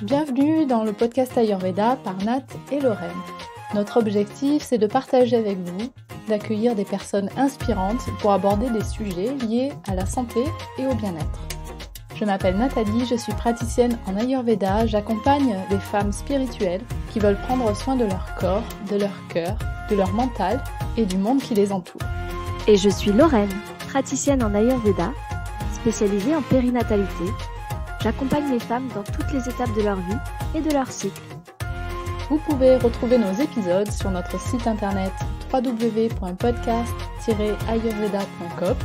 Bienvenue dans le podcast Ayurveda par Nat et Lorraine. Notre objectif, c'est de partager avec vous, d'accueillir des personnes inspirantes pour aborder des sujets liés à la santé et au bien-être. Je m'appelle Nathalie, je suis praticienne en Ayurveda, j'accompagne des femmes spirituelles qui veulent prendre soin de leur corps, de leur cœur, de leur mental et du monde qui les entoure. Et je suis Lorraine, praticienne en Ayurveda, spécialisée en périnatalité. J'accompagne les femmes dans toutes les étapes de leur vie et de leur cycle. Vous pouvez retrouver nos épisodes sur notre site internet www.podcast-ayurveda.com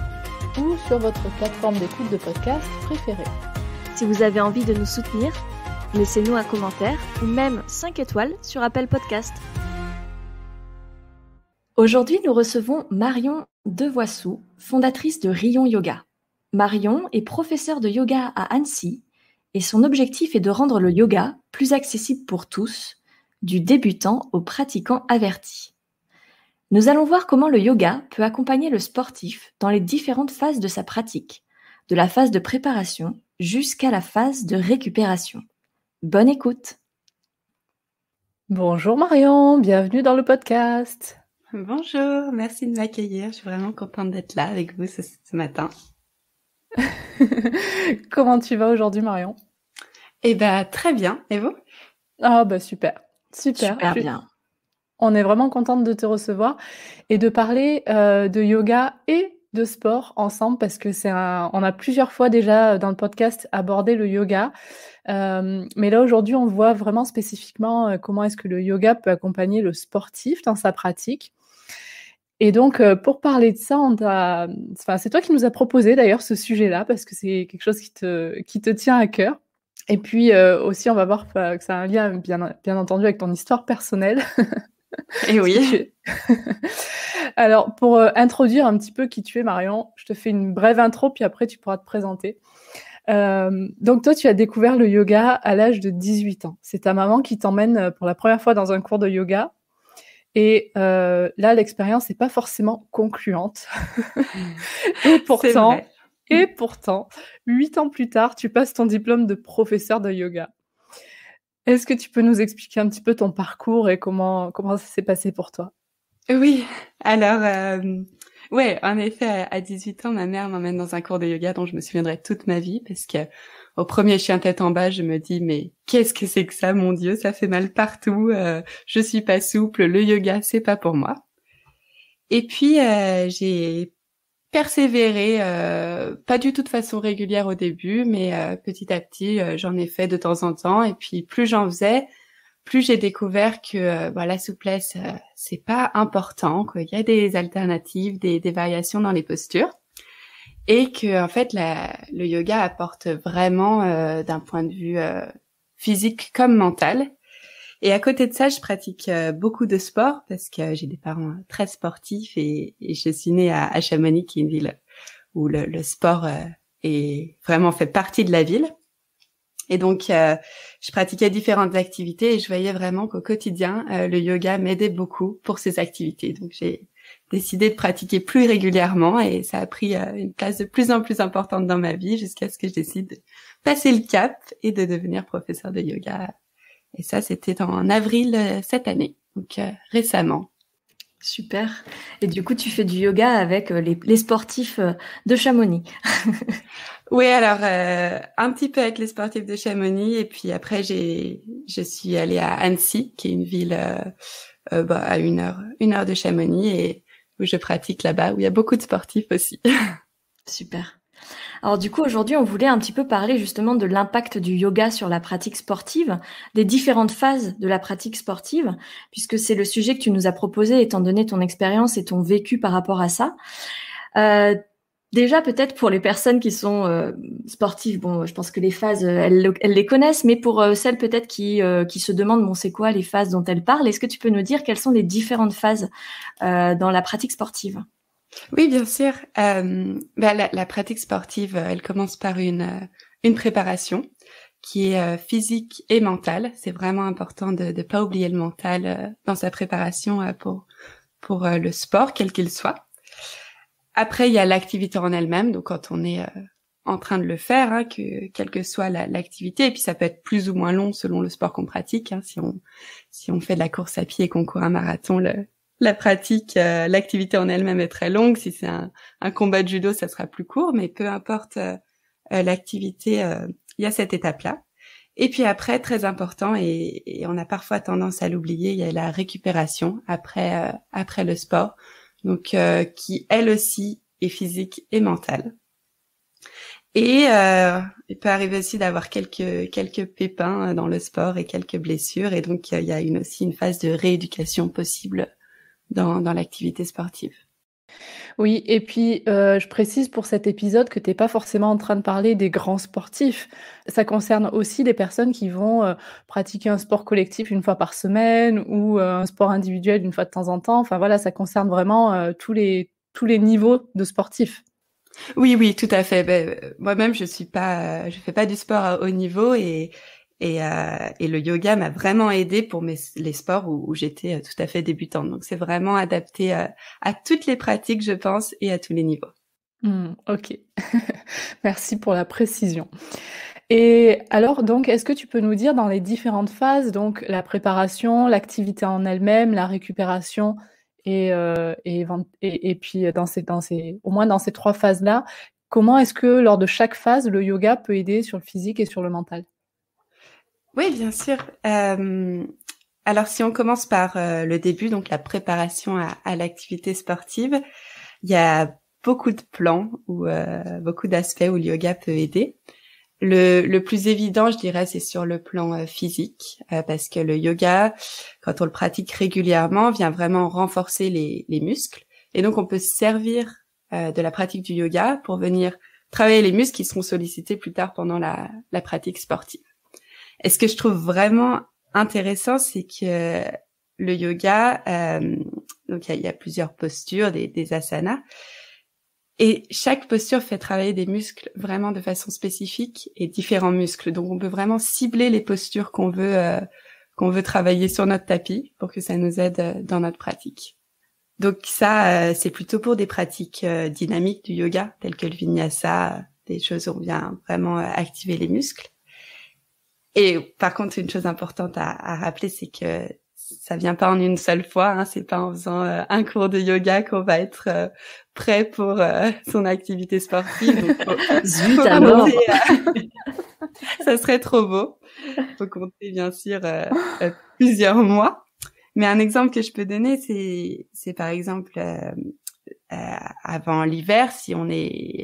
ou sur votre plateforme d'écoute de podcast préférée. Si vous avez envie de nous soutenir, laissez-nous un commentaire ou même 5 étoiles sur Apple Podcast. Aujourd'hui, nous recevons Marion Devoissou, fondatrice de Rion Yoga. Marion est professeure de yoga à Annecy et son objectif est de rendre le yoga plus accessible pour tous, du débutant au pratiquant averti. Nous allons voir comment le yoga peut accompagner le sportif dans les différentes phases de sa pratique, de la phase de préparation jusqu'à la phase de récupération. Bonne écoute! Bonjour Marion, bienvenue dans le podcast. Bonjour, merci de m'accueillir. Je suis vraiment contente d'être là avec vous ce matin. Comment tu vas aujourd'hui Marion? Eh ben très bien, et vous? Ah bah super. Super bien. On est vraiment contente de te recevoir et de parler de yoga et de sport ensemble parce que on a plusieurs fois déjà dans le podcast abordé le yoga. Mais là aujourd'hui on voit vraiment spécifiquement comment est-ce que le yoga peut accompagner le sportif dans sa pratique. Et donc, pour parler de ça, c'est toi qui nous as proposé d'ailleurs ce sujet-là, parce que c'est quelque chose qui te tient à cœur. Et puis aussi, on va voir que ça a un lien, bien entendu, avec ton histoire personnelle. Et oui. Alors, pour introduire un petit peu qui tu es, Marion, je te fais une brève intro, puis après, tu pourras te présenter. Donc, toi, tu as découvert le yoga à l'âge de 18 ans. C'est ta maman qui t'emmène pour la première fois dans un cours de yoga. Et là, l'expérience n'est pas forcément concluante. Et pourtant, 8 ans plus tard, tu passes ton diplôme de professeur de yoga. Est-ce que tu peux nous expliquer un petit peu ton parcours et comment ça s'est passé pour toi? Oui, alors, ouais, en effet, à 18 ans, ma mère m'emmène dans un cours de yoga dont je me souviendrai toute ma vie parce que au premier chien tête en bas, je me dis mais qu'est-ce que c'est que ça, mon Dieu, ça fait mal partout, je suis pas souple, le yoga c'est pas pour moi. Et puis j'ai persévéré, pas du tout de façon régulière au début, mais petit à petit j'en ai fait de temps en temps. Et puis plus j'en faisais, plus j'ai découvert que la souplesse c'est pas important, qu'il y a des alternatives, des variations dans les postures. Et que en fait le yoga apporte vraiment d'un point de vue physique comme mental. Et à côté de ça, je pratique beaucoup de sport parce que j'ai des parents très sportifs et je suis née à Chamonix, qui est une ville où le sport est vraiment fait partie de la ville. Et donc je pratiquais différentes activités et je voyais vraiment qu'au quotidien le yoga m'aidait beaucoup pour ces activités. Donc j'ai décidé de pratiquer plus régulièrement et ça a pris une place de plus en plus importante dans ma vie jusqu'à ce que je décide de passer le cap et de devenir professeur de yoga. Et ça, c'était en avril cette année, donc récemment. Super. Et du coup, tu fais du yoga avec les sportifs de Chamonix. Oui, alors un petit peu avec les sportifs de Chamonix et puis après je suis allée à Annecy, qui est une ville à une heure de Chamonix et où je pratique là-bas, où il y a beaucoup de sportifs aussi. Super. Alors du coup, aujourd'hui, on voulait un petit peu parler justement de l'impact du yoga sur la pratique sportive, des différentes phases de la pratique sportive, puisque c'est le sujet que tu nous as proposé, étant donné ton expérience et ton vécu par rapport à ça. Déjà, peut-être pour les personnes qui sont sportives, bon, je pense que les phases, elles les connaissent, mais pour celles peut-être qui se demandent, bon, c'est quoi les phases dont elles parlent, est-ce que tu peux nous dire quelles sont les différentes phases dans la pratique sportive? Oui, bien sûr. La pratique sportive, elle commence par une préparation qui est physique et mentale. C'est vraiment important de pas oublier le mental dans sa préparation pour le sport, quel qu'il soit. Après, il y a l'activité en elle-même. Donc, quand on est en train de le faire, hein, quelle que soit l'activité. Et puis ça peut être plus ou moins long selon le sport qu'on pratique. Hein. Si on fait de la course à pied et qu'on court un marathon, la pratique, l'activité en elle-même est très longue. Si c'est un combat de judo, ça sera plus court. Mais peu importe l'activité, il y a cette étape-là. Et puis après, très important, et on a parfois tendance à l'oublier, il y a la récupération après le sport, donc qui elle aussi est physique et mentale. Et il peut arriver aussi d'avoir quelques pépins dans le sport et quelques blessures, et donc il y a aussi une phase de rééducation possible dans l'activité sportive. Oui, et puis je précise pour cet épisode que t'es pas forcément en train de parler des grands sportifs. Ça concerne aussi des personnes qui vont pratiquer un sport collectif une fois par semaine ou un sport individuel une fois de temps en temps. Enfin voilà, ça concerne vraiment tous les niveaux de sportifs. Oui, tout à fait. Moi-même, je fais pas du sport à haut niveau et le yoga m'a vraiment aidé pour les sports où j'étais tout à fait débutante. Donc c'est vraiment adapté à toutes les pratiques, je pense, et à tous les niveaux. Ok, merci pour la précision. Et alors donc, est-ce que tu peux nous dire dans les différentes phases, donc la préparation, l'activité en elle-même, la récupération et puis au moins dans ces 3 phases-là, comment est-ce que lors de chaque phase, le yoga peut aider sur le physique et sur le mental? Oui, bien sûr. Alors, si on commence par le début, donc la préparation à l'activité sportive, il y a beaucoup de plans ou beaucoup d'aspects où le yoga peut aider. Le plus évident, je dirais, c'est sur le plan physique, parce que le yoga, quand on le pratique régulièrement, vient vraiment renforcer les muscles. Et donc, on peut se servir de la pratique du yoga pour venir travailler les muscles qui seront sollicités plus tard pendant la pratique sportive. Et ce que je trouve vraiment intéressant, c'est que le yoga, donc il y a plusieurs postures, des asanas, et chaque posture fait travailler des muscles vraiment de façon spécifique et différents muscles. Donc on peut vraiment cibler les postures qu'on veut travailler sur notre tapis pour que ça nous aide dans notre pratique. Donc ça, c'est plutôt pour des pratiques dynamiques du yoga, telles que le vinyasa, des choses où on vient vraiment activer les muscles. Et par contre, une chose importante à rappeler, c'est que ça vient pas en une seule fois. Hein, c'est pas en faisant un cours de yoga qu'on va être prêt pour son activité sportive. Donc, Zut alors. Ça serait trop beau. Faut compter bien sûr plusieurs mois. Mais un exemple que je peux donner, c'est par exemple avant l'hiver, si on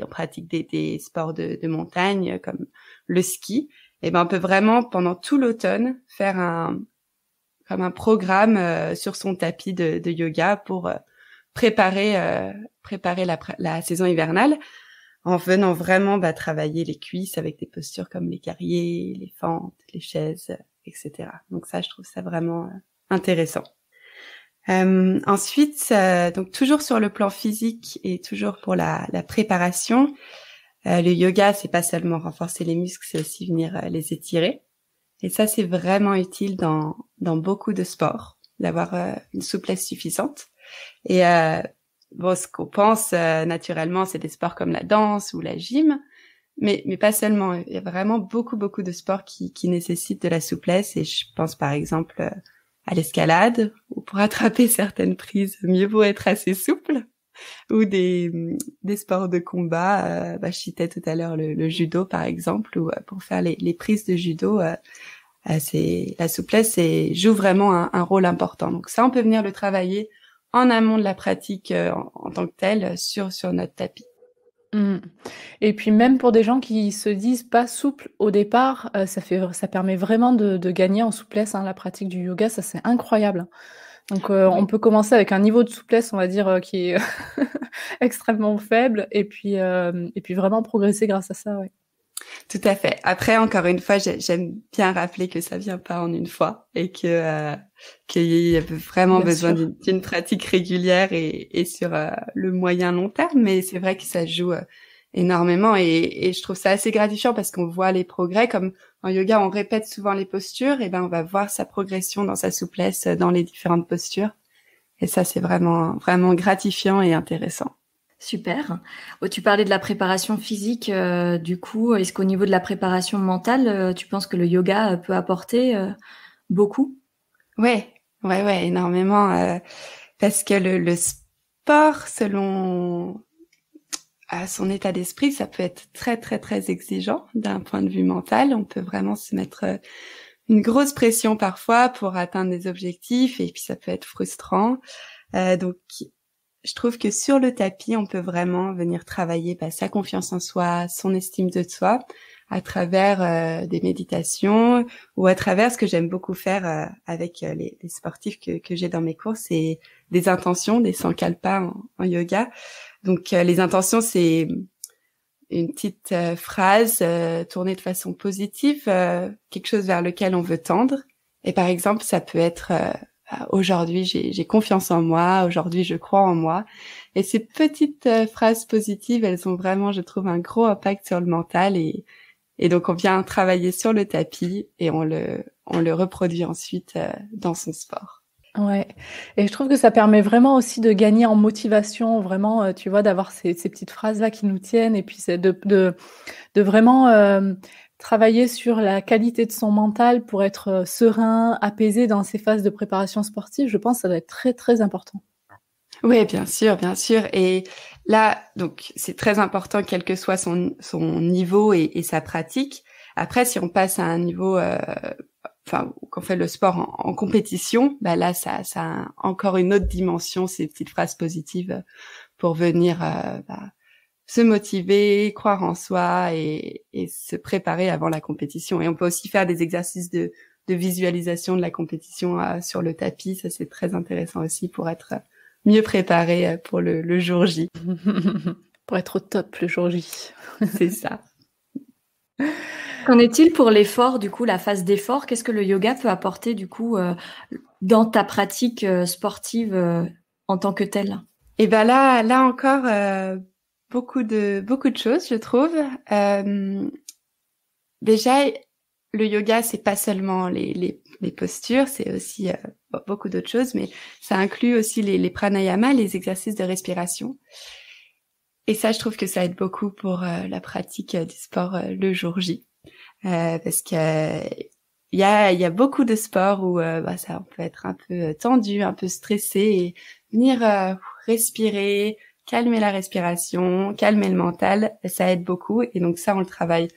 pratique des sports de montagne comme le ski. Et ben on peut vraiment pendant tout l'automne faire comme un programme sur son tapis de yoga pour préparer la saison hivernale en venant vraiment travailler les cuisses avec des postures comme les guerriers, les fentes, les chaises, etc. Donc ça, je trouve ça vraiment intéressant. Ensuite, donc toujours sur le plan physique et toujours pour la préparation, le yoga, c'est pas seulement renforcer les muscles, c'est aussi venir les étirer. Et ça, c'est vraiment utile dans beaucoup de sports, d'avoir une souplesse suffisante. Et ce qu'on pense naturellement, c'est des sports comme la danse ou la gym, mais pas seulement. Il y a vraiment beaucoup de sports qui nécessitent de la souplesse. Et je pense par exemple à l'escalade, où pour attraper certaines prises, mieux vaut être assez souple. Ou des sports de combat, je citais tout à l'heure le judo par exemple, ou pour faire les prises de judo, c'est la souplesse joue vraiment un rôle important. Donc ça, on peut venir le travailler en amont de la pratique en tant que telle sur notre tapis. Et puis même pour des gens qui se disent pas souples au départ, ça permet vraiment de gagner en souplesse, hein, la pratique du yoga, ça c'est incroyable. Donc on peut commencer avec un niveau de souplesse, on va dire, qui est extrêmement faible, et puis vraiment progresser grâce à ça, ouais. Tout à fait. Après, encore une fois, j'aime bien rappeler que ça vient pas en une fois et qu'il y a vraiment besoin d'une pratique régulière et sur le moyen long terme. Mais c'est vrai que ça joue énormément et je trouve ça assez gratifiant parce qu'on voit les progrès. Comme en yoga, on répète souvent les postures, et ben on va voir sa progression dans sa souplesse dans les différentes postures. Et ça, c'est vraiment gratifiant et intéressant. Super. Tu parlais de la préparation physique, du coup, est-ce qu'au niveau de la préparation mentale, tu penses que le yoga peut apporter beaucoup? Ouais, ouais, énormément. Parce que le sport, selon son état d'esprit, ça peut être très, très, très exigeant d'un point de vue mental. On peut vraiment se mettre une grosse pression parfois pour atteindre des objectifs et puis ça peut être frustrant. Donc, je trouve que sur le tapis, on peut vraiment venir travailler sa confiance en soi, son estime de soi, à travers des méditations ou à travers ce que j'aime beaucoup faire avec les sportifs que j'ai dans mes cours, c'est des intentions, des sankalpas en yoga. Donc, les intentions, c'est une petite phrase tournée de façon positive, quelque chose vers lequel on veut tendre. Et par exemple, ça peut être aujourd'hui, j'ai confiance en moi, aujourd'hui, je crois en moi. Et ces petites phrases positives, elles ont vraiment, je trouve, un gros impact sur le mental. Et donc, on vient travailler sur le tapis et on le reproduit ensuite dans son sport. Ouais, et je trouve que ça permet vraiment aussi de gagner en motivation, vraiment, tu vois, d'avoir ces petites phrases-là qui nous tiennent et puis c'est de vraiment travailler sur la qualité de son mental pour être serein, apaisé dans ces phases de préparation sportive. Je pense que ça doit être très, très important. Oui, bien sûr, bien sûr. Et là, donc, c'est très important, quel que soit son niveau et sa pratique. Après, si on passe à un niveau, qu'on fait le sport en compétition, là, ça a encore une autre dimension, ces petites phrases positives pour venir se motiver, croire en soi et se préparer avant la compétition. Et on peut aussi faire des exercices de visualisation de la compétition sur le tapis. Ça, c'est très intéressant aussi pour être mieux préparé pour le jour J. Pour être au top le jour J. C'est ça. Qu'en est-il pour l'effort, du coup, la phase d'effort? Qu'est-ce que le yoga peut apporter, du coup, dans ta pratique sportive en tant que telle? Et là encore, beaucoup de choses, je trouve. Déjà, le yoga, c'est pas seulement les postures, c'est aussi beaucoup d'autres choses, mais ça inclut aussi les pranayamas, les exercices de respiration. Et ça, je trouve que ça aide beaucoup pour la pratique du sport le jour J. Parce que il y a beaucoup de sports où ça on peut être un peu tendu, un peu stressé et venir respirer, calmer la respiration, calmer le mental, ça aide beaucoup. Et donc ça, on le travaille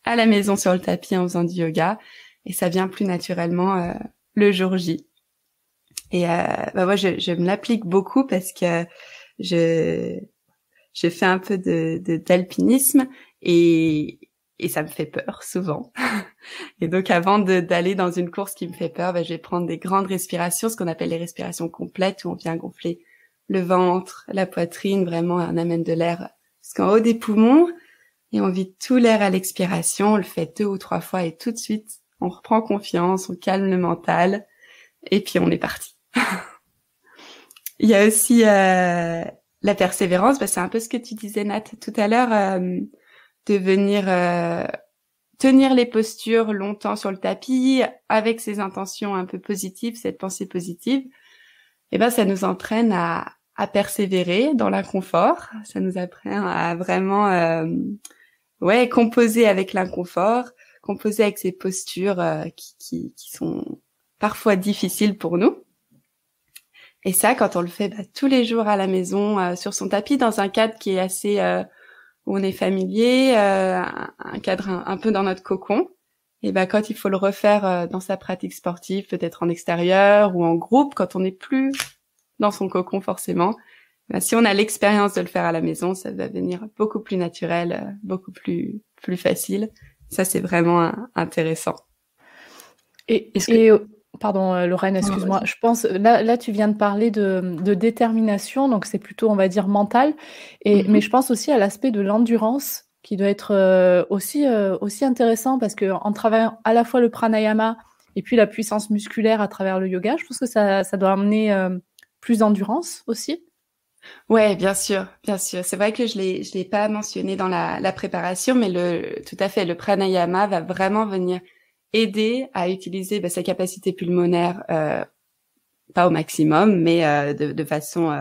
à la maison sur le tapis en faisant du yoga et ça vient plus naturellement le jour J. Et moi, je me l'applique beaucoup parce que je fais un peu d'alpinisme et ça me fait peur souvent. Et donc avant d'aller dans une course qui me fait peur, je vais prendre des grandes respirations, ce qu'on appelle les respirations complètes, où on vient gonfler le ventre, la poitrine, vraiment on amène de l'air jusqu'en haut des poumons et on vide tout l'air à l'expiration. On le fait 2 ou 3 fois et tout de suite on reprend confiance, on calme le mental et puis on est parti. Il y a aussi la persévérance, c'est un peu ce que tu disais Nat tout à l'heure, de venir tenir les postures longtemps sur le tapis avec ces intentions un peu positives, cette pensée positive. Et ça nous entraîne à persévérer dans l'inconfort. Ça nous apprend à vraiment composer avec l'inconfort, composer avec ces postures qui sont parfois difficiles pour nous. Et ça, quand on le fait tous les jours à la maison, sur son tapis, dans un cadre qui est assez où on est familier, un cadre un peu dans notre cocon. Et quand il faut le refaire dans sa pratique sportive, peut-être en extérieur ou en groupe, quand on n'est plus dans son cocon forcément, si on a l'expérience de le faire à la maison, ça va venir beaucoup plus naturel, beaucoup plus facile. Ça, c'est vraiment intéressant. Pardon, Lorraine, excuse-moi. Je pense, là, tu viens de parler de détermination, donc c'est plutôt, on va dire, mental. Mais je pense aussi à l'aspect de l'endurance, qui doit être aussi intéressant, parce que en travaillant à la fois le pranayama et puis la puissance musculaire à travers le yoga, je pense que ça doit amener plus d'endurance aussi. Ouais, bien sûr, bien sûr. C'est vrai que je l'ai pas mentionné dans la préparation, mais tout à fait, le pranayama va vraiment venir aider à utiliser sa capacité pulmonaire, pas au maximum, mais de façon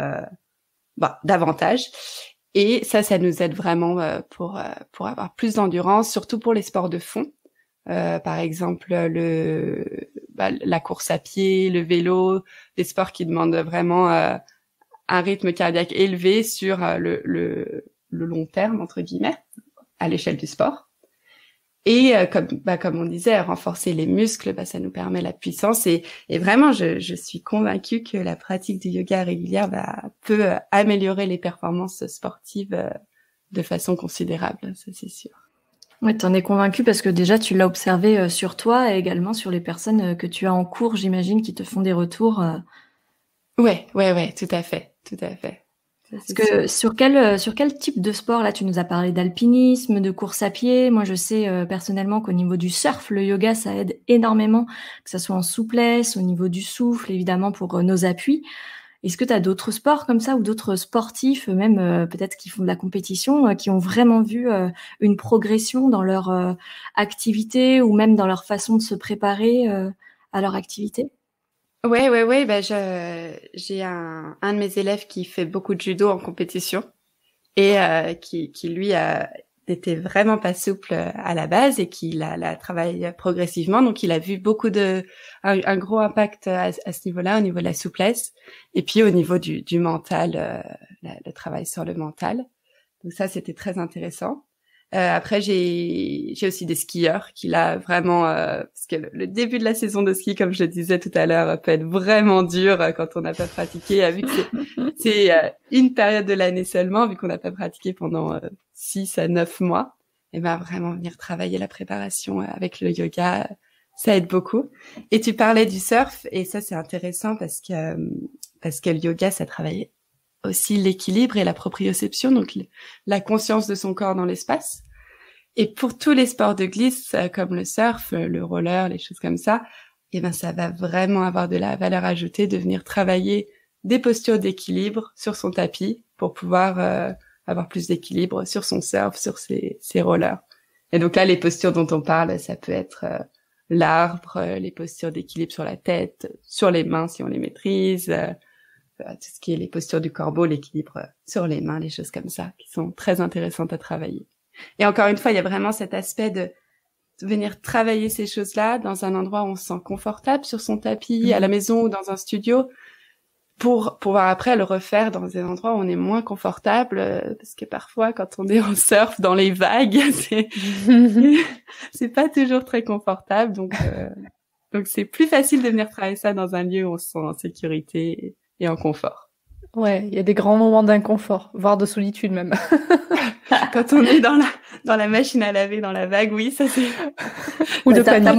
davantage. Et ça nous aide vraiment pour avoir plus d'endurance, surtout pour les sports de fond. Par exemple, la course à pied, le vélo, des sports qui demandent vraiment un rythme cardiaque élevé sur le long terme, entre guillemets, à l'échelle du sport. Et comme on disait, renforcer les muscles, ça nous permet la puissance. Et vraiment, je suis convaincue que la pratique du yoga régulière peut améliorer les performances sportives de façon considérable, ça c'est sûr. Ouais, t'en es convaincue parce que déjà tu l'as observé sur toi et également sur les personnes que tu as en cours, j'imagine, qui te font des retours. Ouais, tout à fait. Parce que sur quel type de sport, là tu nous as parlé d'alpinisme, de course à pied. Moi je sais personnellement qu'au niveau du surf, le yoga ça aide énormément, que ça soit en souplesse, au niveau du souffle, évidemment pour nos appuis. Est-ce que tu as d'autres sports comme ça ou d'autres sportifs, même peut-être qui font de la compétition, qui ont vraiment vu une progression dans leur activité ou même dans leur façon de se préparer à leur activité? Ouais. J'ai un de mes élèves qui fait beaucoup de judo en compétition et qui lui n'était vraiment pas souple à la base et qui la travaille progressivement. Donc il a vu un gros impact à ce niveau-là, au niveau de la souplesse et puis au niveau du mental, le travail sur le mental. Donc ça c'était très intéressant. Après j'ai aussi des skieurs qui là vraiment parce que le début de la saison de ski, comme je le disais tout à l'heure, peut être vraiment dur quand on n'a pas pratiqué, vu que c'est une période de l'année seulement, vu qu'on n'a pas pratiqué pendant 6 à 9 mois. Et vraiment venir travailler la préparation avec le yoga, ça aide beaucoup. Et tu parlais du surf et ça c'est intéressant parce que le yoga ça travaille aussi l'équilibre et la proprioception, donc la conscience de son corps dans l'espace. Et pour tous les sports de glisse, comme le surf, le roller, les choses comme ça, ça va vraiment avoir de la valeur ajoutée de venir travailler des postures d'équilibre sur son tapis pour pouvoir avoir plus d'équilibre sur son surf, sur ses rollers. Et donc là, les postures dont on parle, ça peut être l'arbre, les postures d'équilibre sur la tête, sur les mains si on les maîtrise, tout ce qui est les postures du corbeau, l'équilibre sur les mains, les choses comme ça, qui sont très intéressantes à travailler. Et encore une fois, il y a vraiment cet aspect de venir travailler ces choses-là dans un endroit où on se sent confortable sur son tapis, à la maison ou dans un studio, pour pouvoir après le refaire dans des endroits où on est moins confortable, parce que parfois, quand on est en surf dans les vagues, c'est pas toujours très confortable, donc c'est plus facile de venir travailler ça dans un lieu où on se sent en sécurité et en confort. Ouais, il y a des grands moments d'inconfort, voire de solitude même. Quand on est dans la machine à laver, dans la vague, oui, ça c'est... Ou de panique. T'as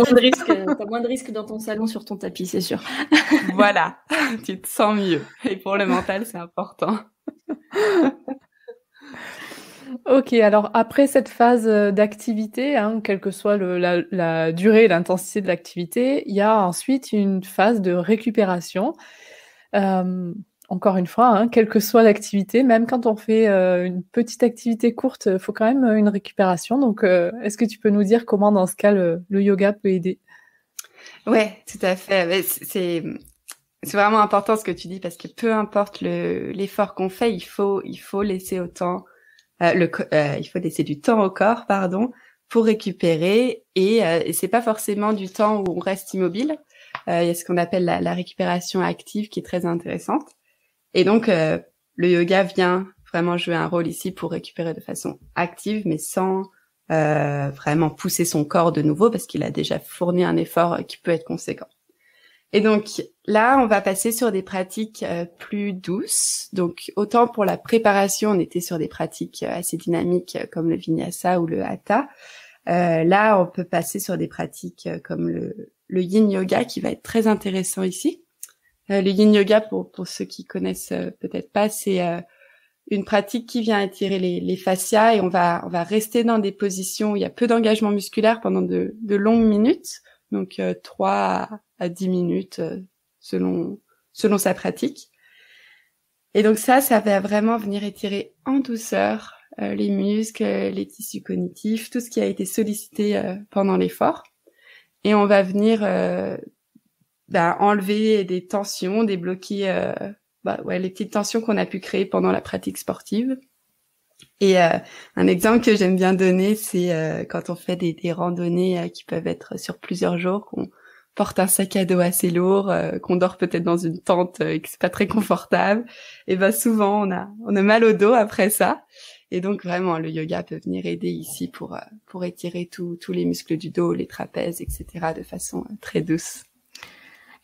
moins de risques dans ton salon sur ton tapis, c'est sûr. Voilà, tu te sens mieux. Et pour le mental, c'est important. Ok, alors après cette phase d'activité, quelle que soit la durée et l'intensité de l'activité, il y a ensuite une phase de récupération. Encore une fois, quelle que soit l'activité, même quand on fait une petite activité courte, il faut quand même une récupération. Donc, est-ce que tu peux nous dire comment, dans ce cas, le yoga peut aider? Ouais, tout à fait. Mais c'est vraiment important ce que tu dis parce que peu importe l'effort qu'on fait, il faut laisser il faut laisser du temps au corps, pour récupérer et c'est pas forcément du temps où on reste immobile. Il y a ce qu'on appelle la récupération active qui est très intéressante. Et donc, le yoga vient vraiment jouer un rôle ici pour récupérer de façon active, mais sans vraiment pousser son corps de nouveau, parce qu'il a déjà fourni un effort qui peut être conséquent. Et donc, là, on va passer sur des pratiques plus douces. Donc, autant pour la préparation, on était sur des pratiques assez dynamiques comme le vinyasa ou le hatha. Là, on peut passer sur des pratiques comme le yin yoga, qui va être très intéressant ici. Le yin yoga, pour ceux qui connaissent peut-être pas, c'est une pratique qui vient étirer les fascias et on va rester dans des positions où il y a peu d'engagement musculaire pendant de longues minutes, donc 3 à 10 minutes selon sa pratique. Et donc ça va vraiment venir étirer en douceur les muscles, les tissus cognitifs, tout ce qui a été sollicité pendant l'effort. Et on va venir enlever des tensions, débloquer les petites tensions qu'on a pu créer pendant la pratique sportive. Et un exemple que j'aime bien donner, c'est quand on fait des randonnées qui peuvent être sur plusieurs jours, qu'on porte un sac à dos assez lourd, qu'on dort peut-être dans une tente et que c'est pas très confortable. Et ben souvent on a mal au dos après ça. Et donc vraiment le yoga peut venir aider ici pour étirer tous les muscles du dos, les trapèzes, etc. de façon très douce.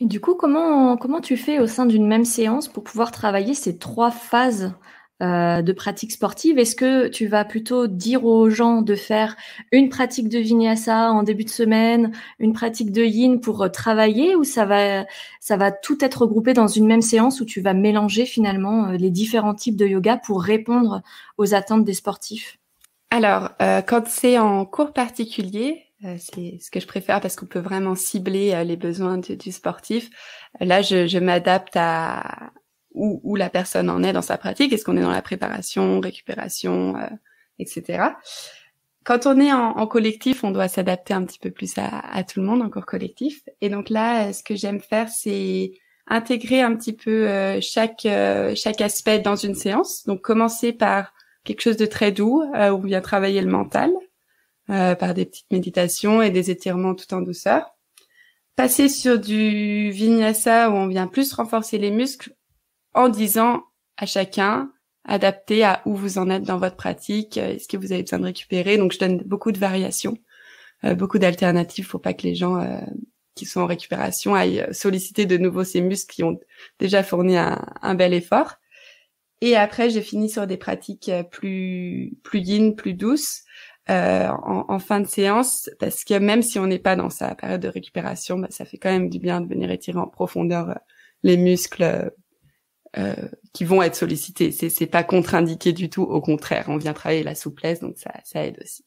Et du coup, comment tu fais au sein d'une même séance pour pouvoir travailler ces 3 phases de pratique sportive? Est-ce que tu vas plutôt dire aux gens de faire une pratique de vinyasa en début de semaine, une pratique de yin pour travailler, ou ça va tout être regroupé dans une même séance où tu vas mélanger finalement les différents types de yoga pour répondre aux attentes des sportifs? Alors, quand c'est en cours particulier, c'est ce que je préfère parce qu'on peut vraiment cibler les besoins du sportif. Là, je m'adapte à où la personne en est dans sa pratique. Est-ce qu'on est dans la préparation, récupération, etc. Quand on est en collectif, on doit s'adapter un petit peu plus à tout le monde en cours collectif. Et donc là, ce que j'aime faire, c'est intégrer un petit peu chaque aspect dans une séance. Donc commencer par quelque chose de très doux, où on vient travailler le mental, par des petites méditations et des étirements tout en douceur. Passer sur du vinyasa où on vient plus renforcer les muscles en disant à chacun, adapté à où vous en êtes dans votre pratique, est-ce que vous avez besoin de récupérer. Donc je donne beaucoup de variations, beaucoup d'alternatives pour pas que les gens qui sont en récupération aillent solliciter de nouveau ces muscles qui ont déjà fourni un bel effort. Et après, j'ai fini sur des pratiques plus yin, plus douces en fin de séance, parce que même si on n'est pas dans sa période de récupération, bah, ça fait quand même du bien de venir étirer en profondeur les muscles qui vont être sollicités. C'est pas contre-indiqué du tout, au contraire, on vient travailler la souplesse, donc ça aide aussi.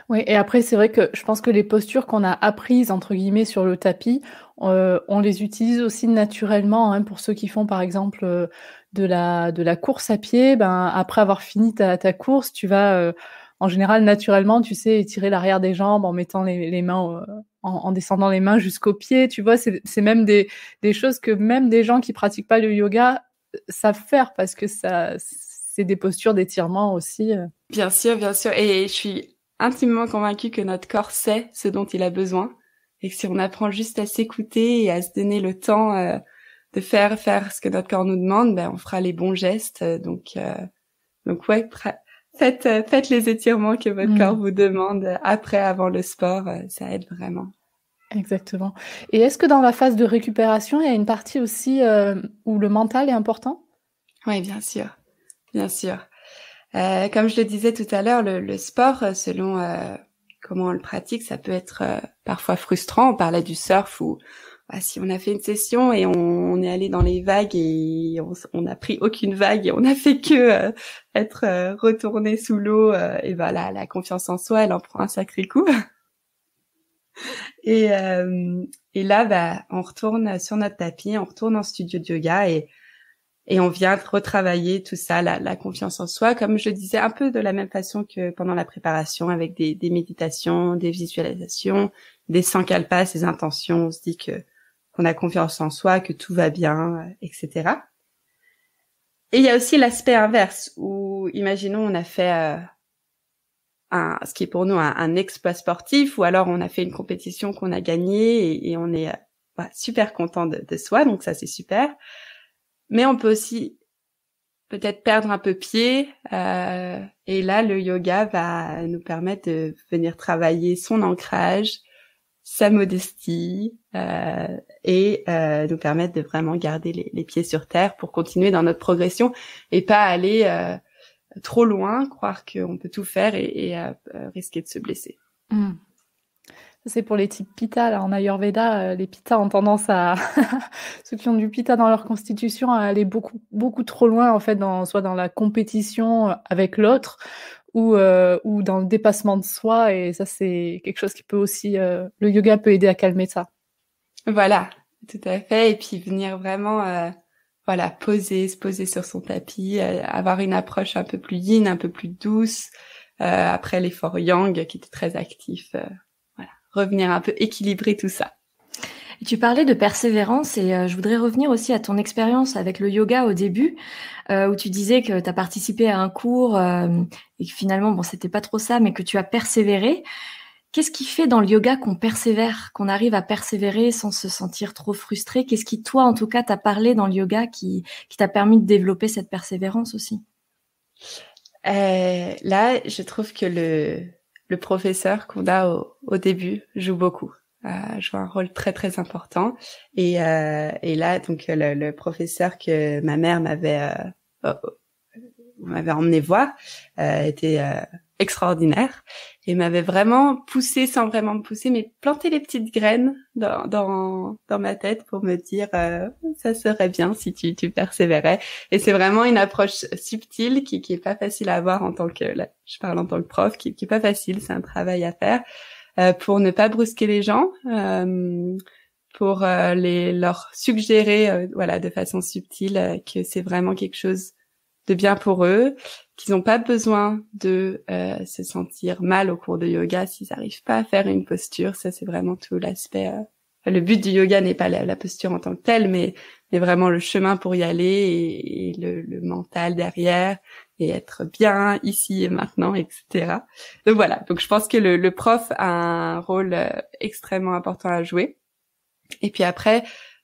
Oui, et après, c'est vrai que je pense que les postures qu'on a apprises, entre guillemets, sur le tapis, on les utilise aussi naturellement, hein, pour ceux qui font, par exemple, de la course à pied. Ben, après avoir fini ta course, tu vas, en général, naturellement, tu sais, étirer l'arrière des jambes en mettant les mains, en descendant les mains jusqu'aux pieds. Tu vois, c'est même des choses que même des gens qui pratiquent pas le yoga savent faire, parce que c'est des postures d'étirement aussi. Bien sûr, et je suis intimement convaincue que notre corps sait ce dont il a besoin, et que si on apprend juste à s'écouter et à se donner le temps de faire ce que notre corps nous demande, ben on fera les bons gestes. Donc ouais, faites les étirements que votre corps vous demande avant le sport, ça aide vraiment. Exactement. Et est-ce que dans la phase de récupération, il y a une partie aussi où le mental est important? Oui, bien sûr. Comme je le disais tout à l'heure, le sport, selon comment on le pratique, ça peut être parfois frustrant. On parlait du surf où si on a fait une session et on est allé dans les vagues et on n'a pris aucune vague et on a fait que être retourné sous l'eau, et ben là, la confiance en soi, elle en prend un sacré coup. Et là, on retourne sur notre tapis, on retourne en studio de yoga et on vient retravailler tout ça, la confiance en soi, comme je le disais, un peu de la même façon que pendant la préparation, avec des méditations, des visualisations, des sankalpas, des intentions. On se dit qu'on a confiance en soi, que tout va bien, etc. Et il y a aussi l'aspect inverse, où, imaginons, on a fait ce qui est pour nous un exploit sportif, ou alors on a fait une compétition qu'on a gagnée et on est super content de soi, donc ça c'est super. Mais on peut aussi peut-être perdre un peu pied, et là le yoga va nous permettre de venir travailler son ancrage, sa modestie, et nous permettre de vraiment garder les pieds sur terre pour continuer dans notre progression et pas aller trop loin, croire qu'on peut tout faire et risquer de se blesser. C'est pour les types Pitta, là, en Ayurveda. Les Pitta ont tendance à ceux qui ont du Pitta dans leur constitution à aller beaucoup trop loin, en fait, soit dans la compétition avec l'autre ou dans le dépassement de soi. Et ça, c'est quelque chose qui peut aussi, le yoga peut aider à calmer ça. Voilà, tout à fait. Et puis venir vraiment se poser sur son tapis, avoir une approche un peu plus yin, un peu plus douce, après l'effort yang qui était très actif, revenir un peu équilibrer tout ça. Et tu parlais de persévérance et je voudrais revenir aussi à ton expérience avec le yoga au début, où tu disais que tu as participé à un cours et que finalement, bon, c'était pas trop ça, mais que tu as persévéré. Qu'est-ce qui fait dans le yoga qu'on persévère, qu'on arrive à persévérer sans se sentir trop frustré? Qu'est-ce qui, toi, en tout cas, t'a parlé dans le yoga qui t'a permis de développer cette persévérance aussi? Là, je trouve que le professeur qu'on a au début joue beaucoup. Joue un rôle très très important. Et là, donc le professeur que ma mère m'avait emmené voir était extraordinaire et m'avait vraiment poussé sans vraiment me pousser, mais planté les petites graines dans ma tête pour me dire ça serait bien si tu persévérais. Et c'est vraiment une approche subtile qui est pas facile à avoir en tant que, là, je parle en tant que prof, qui est pas facile, c'est un travail à faire pour ne pas brusquer les gens, pour leur suggérer voilà de façon subtile que c'est vraiment quelque chose de bien pour eux, qu'ils n'ont pas besoin de se sentir mal au cours de yoga s'ils n'arrivent pas à faire une posture. Ça, c'est vraiment tout l'aspect. Le but du yoga n'est pas la posture en tant que telle, mais vraiment le chemin pour y aller et le mental derrière et être bien ici et maintenant, etc. Donc voilà. Donc je pense que le prof a un rôle extrêmement important à jouer. Et puis après,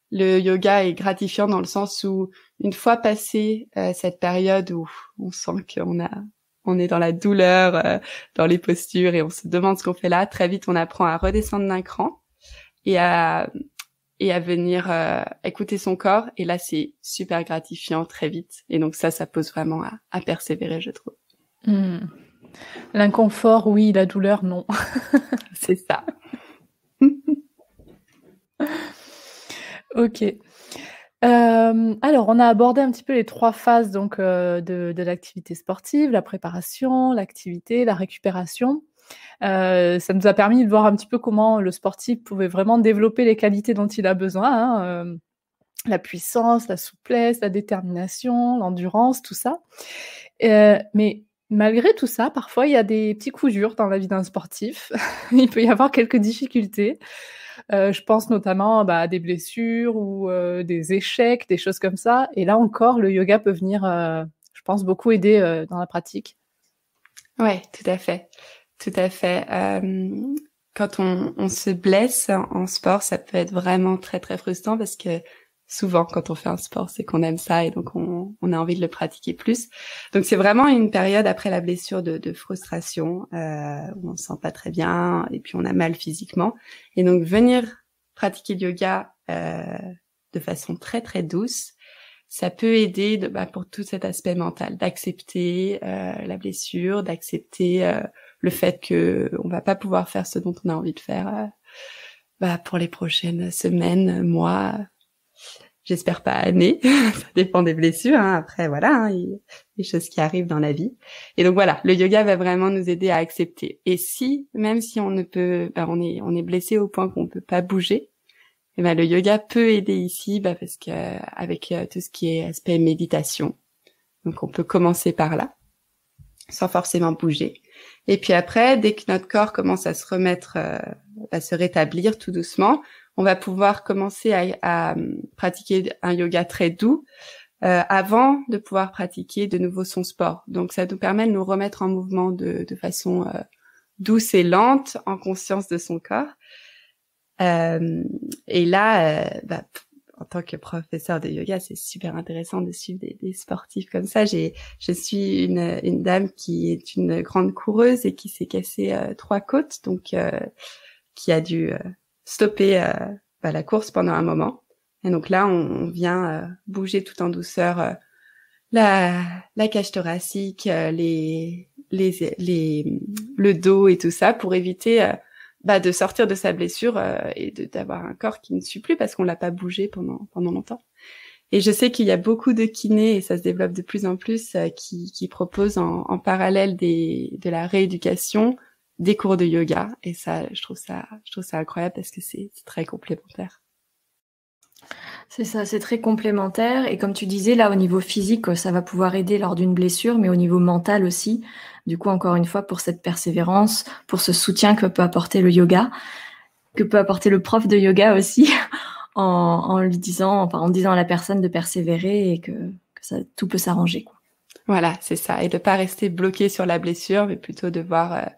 le yoga est gratifiant dans le sens où une fois passé cette période où on sent on est dans la douleur, dans les postures et on se demande ce qu'on fait là, très vite on apprend à redescendre d'un cran et à venir écouter son corps. Et là, c'est super gratifiant très vite. Et donc ça pose vraiment à persévérer, je trouve. L'inconfort, oui, la douleur, non. C'est ça. Ok. Alors, on a abordé un petit peu les 3 phases donc de l'activité sportive, la préparation, l'activité, la récupération. Ça nous a permis de voir un petit peu comment le sportif pouvait vraiment développer les qualités dont il a besoin, la puissance, la souplesse, la détermination, l'endurance, tout ça. Mais malgré tout ça, parfois, il y a des petits coups durs dans la vie d'un sportif. Il peut y avoir quelques difficultés. Je pense notamment à des blessures ou des échecs, des choses comme ça. Et là encore, le yoga peut venir, je pense, beaucoup aider dans la pratique. Ouais, tout à fait. Tout à fait. Quand on se blesse en sport, ça peut être vraiment très, très frustrant parce que souvent, quand on fait un sport, c'est qu'on aime ça et donc on a envie de le pratiquer plus. Donc, c'est vraiment une période après la blessure de frustration où on se sent pas très bien et puis on a mal physiquement. Et donc, venir pratiquer le yoga de façon très, très douce, ça peut aider pour tout cet aspect mental, d'accepter la blessure, d'accepter le fait que on va pas pouvoir faire ce dont on a envie de faire pour les prochaines semaines, mois. J'espère pas années, ça dépend des blessures. Après, voilà, il y a des choses qui arrivent dans la vie. Et donc voilà, le yoga va vraiment nous aider à accepter. Et si, même si on ne peut, on est blessé au point qu'on peut pas bouger, et le yoga peut aider ici, parce que avec tout ce qui est aspect méditation. Donc on peut commencer par là, sans forcément bouger. Et puis après, dès que notre corps commence à se remettre, à se rétablir tout doucement, on va pouvoir commencer à pratiquer un yoga très doux avant de pouvoir pratiquer de nouveau son sport. Donc, ça nous permet de nous remettre en mouvement de façon douce et lente, en conscience de son corps. Et là, en tant que professeur de yoga, c'est super intéressant de suivre des sportifs comme ça. Je suis une dame qui est une grande coureuse et qui s'est cassé 3 côtes, donc qui a dû stopper la course pendant un moment. Et donc là, on vient bouger tout en douceur la cage thoracique, le dos et tout ça pour éviter de sortir de sa blessure et d'avoir un corps qui ne suit plus parce qu'on l'a pas bougé pendant longtemps. Et je sais qu'il y a beaucoup de kinés, et ça se développe de plus en plus, qui proposent en parallèle de la rééducation des cours de yoga. Et ça, je trouve ça incroyable parce que c'est très complémentaire. C'est ça, c'est très complémentaire. Et comme tu disais, là, au niveau physique, ça va pouvoir aider lors d'une blessure, mais au niveau mental aussi. Du coup, encore une fois, pour cette persévérance, pour ce soutien que peut apporter le yoga. que peut apporter le prof de yoga aussi en disant à la personne de persévérer et que tout peut s'arranger, quoi. Voilà, c'est ça. Et de pas rester bloqué sur la blessure, mais plutôt de voir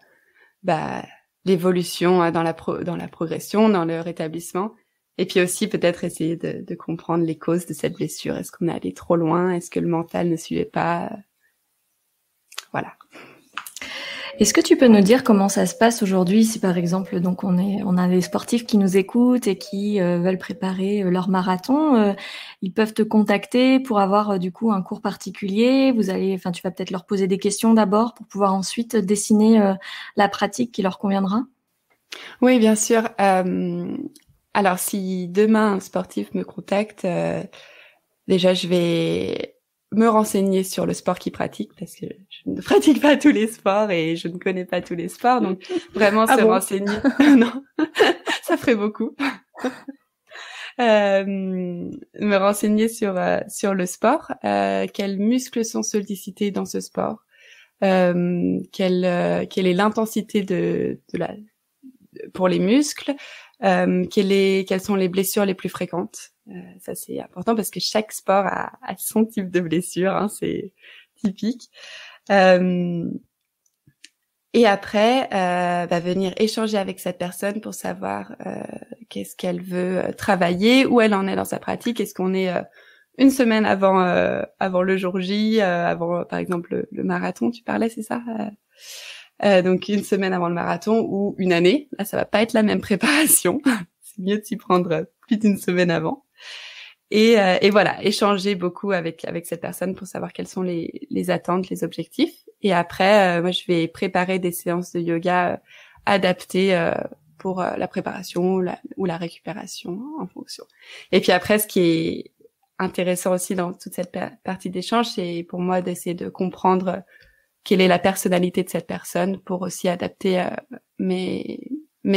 l'évolution dans la progression, dans le rétablissement. Et puis aussi peut-être essayer de comprendre les causes de cette blessure. Est-ce qu'on est allé trop loin? Est-ce que le mental ne suivait pas? Voilà. Est-ce que tu peux nous dire comment ça se passe aujourd'hui si par exemple donc on a des sportifs qui nous écoutent et qui veulent préparer leur marathon, ils peuvent te contacter pour avoir du coup un cours particulier, tu vas peut-être leur poser des questions d'abord pour pouvoir ensuite dessiner la pratique qui leur conviendra? Oui, bien sûr. Alors si demain un sportif me contacte, déjà je vais me renseigner sur le sport qu'il pratique parce que je ne pratique pas tous les sports et je ne connais pas tous les sports, donc vraiment renseigner. Non, ça ferait beaucoup. Me renseigner sur le sport, quels muscles sont sollicités dans ce sport, quelle est l'intensité pour les muscles, quelles sont les blessures les plus fréquentes. Ça c'est important parce que chaque sport a son type de blessure, hein, c'est typique. Et après, venir échanger avec cette personne pour savoir qu'est-ce qu'elle veut travailler, où elle en est dans sa pratique. Est-ce qu'on est une semaine avant le jour J, avant par exemple le marathon, tu parlais, c'est ça? Donc une semaine avant le marathon ou une année. Là, ça va pas être la même préparation. C'est mieux de s'y prendre plus d'une semaine avant. Et voilà, échanger beaucoup avec cette personne pour savoir quelles sont les attentes, les objectifs. Et après, moi, je vais préparer des séances de yoga adaptées pour la préparation ou la récupération en fonction. Et puis après, ce qui est intéressant aussi dans toute cette partie d'échange, c'est pour moi d'essayer de comprendre quelle est la personnalité de cette personne pour aussi adapter mes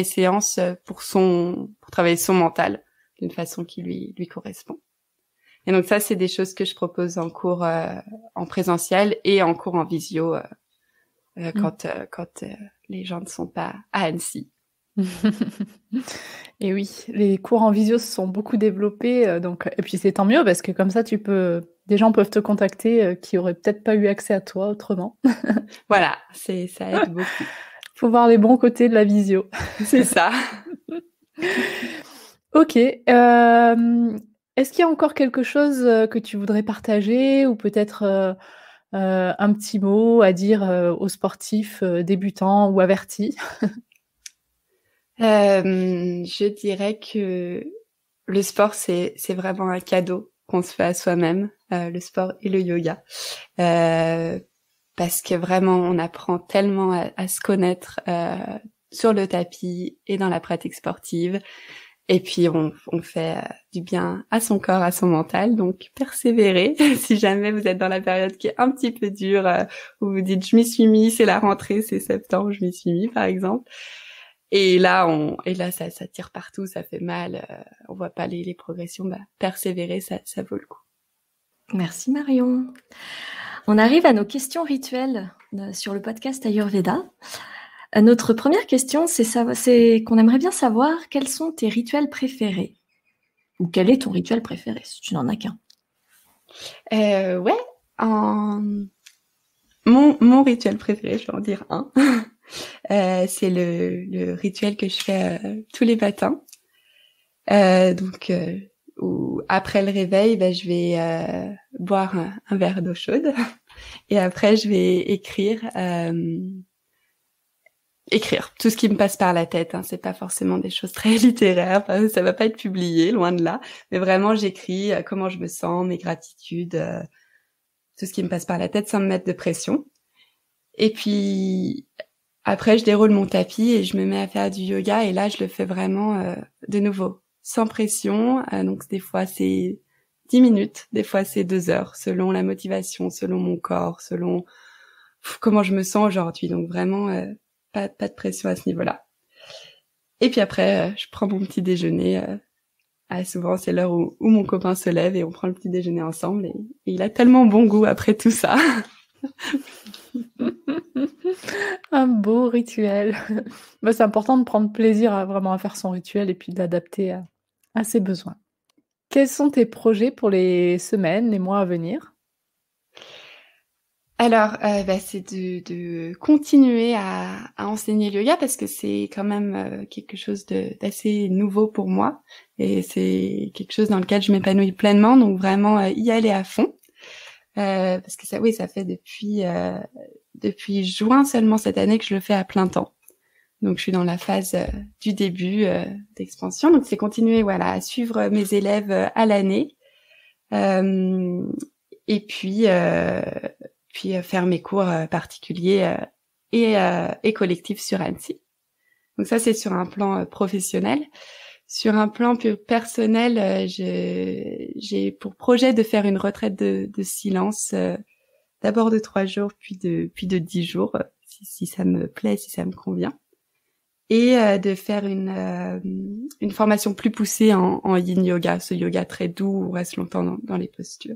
séances pour travailler son mental d'une façon qui lui correspond. Et donc ça, c'est des choses que je propose en cours en présentiel et en cours en visio quand les gens ne sont pas à Annecy. Et oui, les cours en visio se sont beaucoup développés, donc et puis c'est tant mieux parce que comme ça des gens peuvent te contacter qui auraient peut-être pas eu accès à toi autrement. Voilà, ça aide beaucoup. Faut voir les bons côtés de la visio. C'est ça. Ok. Est-ce qu'il y a encore quelque chose que tu voudrais partager ou peut-être un petit mot à dire aux sportifs débutants ou avertis? Je dirais que le sport, c'est vraiment un cadeau qu'on se fait à soi-même, le sport et le yoga. Parce que vraiment, on apprend tellement à se connaître sur le tapis et dans la pratique sportive. Et puis, on fait du bien à son corps, à son mental. Donc, persévérez. Si jamais vous êtes dans la période qui est un petit peu dure, où vous dites « je m'y suis mis, c'est la rentrée, c'est septembre, je m'y suis mis » par exemple. Et là, ça tire partout, ça fait mal, on voit pas les progressions. Persévérer, ça vaut le coup. Merci Marion. On arrive à nos questions rituelles sur le podcast Ayurveda. Notre première question, c'est qu'on aimerait bien savoir quels sont tes rituels préférés. Ou quel est ton rituel préféré, si tu n'en as qu'un. Mon rituel préféré, je vais en dire un. C'est le rituel que je fais tous les matins. Où après le réveil, je vais boire un verre d'eau chaude et après je vais écrire tout ce qui me passe par la tête. Hein. C'est pas forcément des choses très littéraires, ça va pas être publié, loin de là. Mais vraiment, j'écris comment je me sens, mes gratitudes, tout ce qui me passe par la tête sans me mettre de pression. Et puis après, je déroule mon tapis et je me mets à faire du yoga. Et là, je le fais vraiment de nouveau, sans pression. Donc des fois, c'est 10 minutes, des fois, c'est 2 heures, selon la motivation, selon mon corps, selon comment je me sens aujourd'hui. Donc vraiment, pas de pression à ce niveau-là. Et puis après, je prends mon petit déjeuner. Souvent, c'est l'heure où mon copain se lève et on prend le petit déjeuner ensemble. Et il a tellement bon goût après tout ça. Un beau rituel. C'est important de prendre plaisir vraiment à faire son rituel et puis de l'adapter à ses besoins. Quels sont tes projets pour les semaines, les mois à venir? Alors, c'est de continuer à enseigner le yoga parce que c'est quand même quelque chose d'assez nouveau pour moi et c'est quelque chose dans lequel je m'épanouis pleinement, donc vraiment y aller à fond. Parce que ça fait depuis juin seulement cette année que je le fais à plein temps. Donc, je suis dans la phase du début d'expansion. Donc, c'est continuer, à suivre mes élèves à l'année. Et puis faire mes cours particuliers et collectifs sur Annecy. Donc, ça, c'est sur un plan professionnel. Sur un plan plus personnel, j'ai pour projet de faire une retraite de silence, d'abord de 3 jours, puis de 10 jours, si ça me plaît, si ça me convient. Et de faire une formation plus poussée en yin yoga, ce yoga très doux où on reste longtemps dans les postures.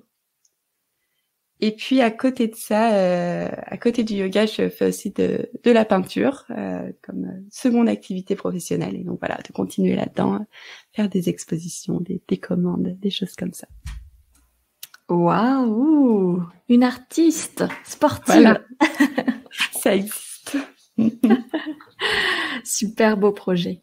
Et puis à côté de ça, à côté du yoga, je fais aussi de la peinture comme seconde activité professionnelle. Et donc de continuer là-dedans, faire des expositions, des commandes, des choses comme ça. Waouh, une artiste sportive. Voilà. Ça existe. Super beau projet.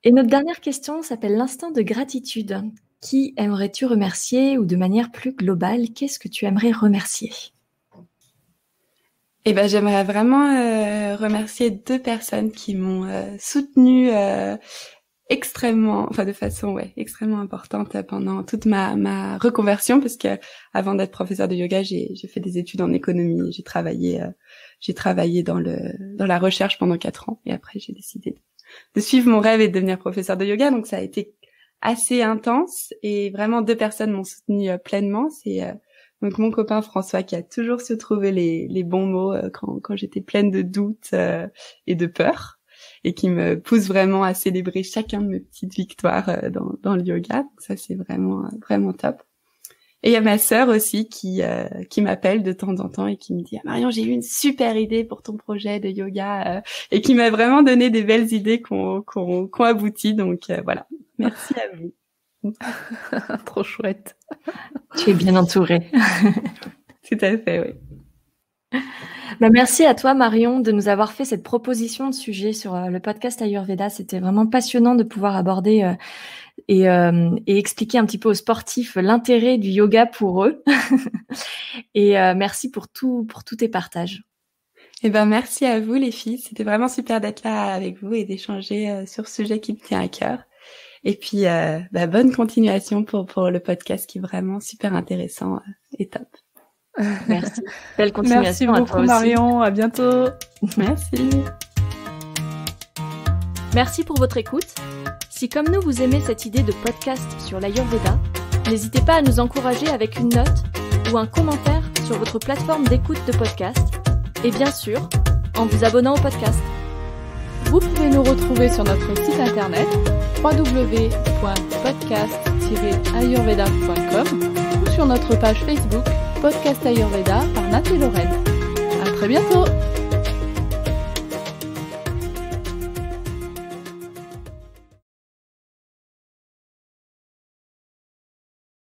Et notre dernière question s'appelle l'instant de gratitude. Qui aimerais-tu remercier ou de manière plus globale, qu'est-ce que tu aimerais remercier? J'aimerais vraiment remercier 2 personnes qui m'ont soutenue de façon extrêmement importante pendant toute ma reconversion, parce que avant d'être professeur de yoga, j'ai fait des études en économie, j'ai travaillé dans la recherche pendant 4 ans et après j'ai décidé de suivre mon rêve et de devenir professeur de yoga. Donc ça a été assez intense et vraiment 2 personnes m'ont soutenue pleinement. C'est donc mon copain François qui a toujours su trouver les bons mots quand j'étais pleine de doutes et de peur, et qui me pousse vraiment à célébrer chacun de mes petites victoires dans le yoga. Donc ça, c'est vraiment vraiment top. Et il y a ma sœur aussi qui m'appelle de temps en temps et qui me dit: Marion, j'ai eu une super idée pour ton projet de yoga, et qui m'a vraiment donné des belles idées qu'on abouti. Donc voilà, merci à vous. Trop chouette. Tu es bien entourée. Tout à fait, oui. Merci à toi, Marion, de nous avoir fait cette proposition de sujet sur le podcast Ayurveda. C'était vraiment passionnant de pouvoir aborder et expliquer un petit peu aux sportifs l'intérêt du yoga pour eux. Et merci pour tous tes partages. Merci à vous, les filles. C'était vraiment super d'être là avec vous et d'échanger sur ce sujet qui me tient à cœur. Et puis, bonne continuation pour le podcast qui est vraiment super intéressant et top. Merci. Belle continuation. Merci beaucoup, Marion. À bientôt. Merci. Merci pour votre écoute. Si comme nous, vous aimez cette idée de podcast sur l'Ayurveda, n'hésitez pas à nous encourager avec une note ou un commentaire sur votre plateforme d'écoute de podcast. Et bien sûr, en vous abonnant au podcast. Vous pouvez nous retrouver sur notre site internet www.podcast-ayurveda.com ou sur notre page Facebook Podcast Ayurveda par Nat et Lorraine. À très bientôt!